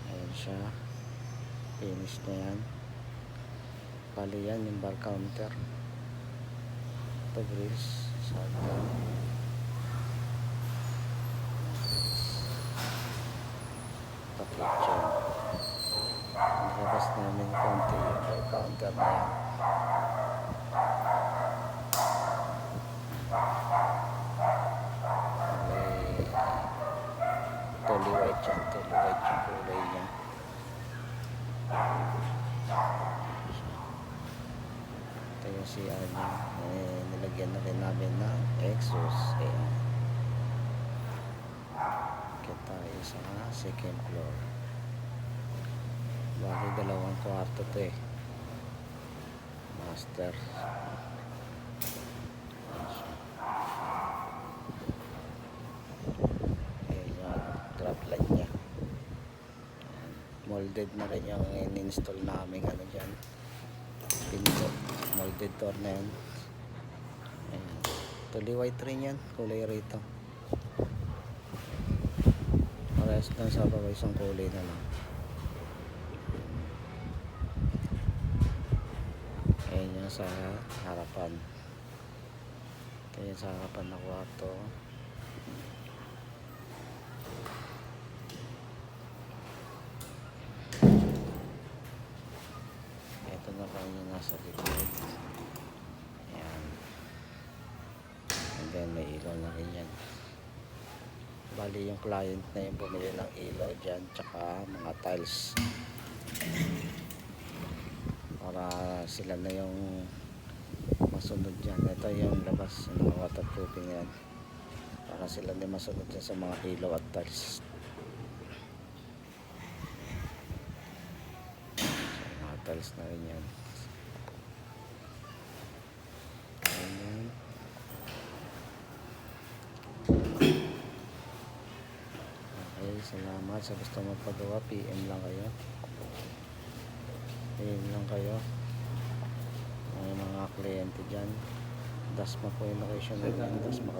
Ayan siya, finish na yan. Bali yan yung bar counter, ito grills, shotgun, takip dyan. Nakabas namin konti yung bar counter na yan. Totally white yan, totally white yung kulay niya. Ito yung CR niya, nilagyan na rin namin ng exhaust. Ayan, kaya tayo sa second floor. Bali dalawang kwarto to master. Grab light nya, molded na rin yung in-install namin ano dyan, pinto, molded door na yan. Ayan, totally white rin yan, kulay rito, parehas lang sa baba, isang kulay na lang. Ayan yung sa harapan, kaya sa harapan na kwarto. Ito na pa yung nasa likod. Ayan, and then may ilaw na rin yan. Bali yung client na yung bumili ng ilaw dyan tsaka mga tiles, para sila na yung masunod dyan. Ito yung labas, yung mga waterproofing yan, para sila na masunod dyan sa mga ilaw at tiles. Tiles na rin yan. Ayan. Okay, salamat sa gusto magpagawa, PM lang kayo. PM lang kayo. May mga kliyente dyan. Dasma po yung location nila. Dasma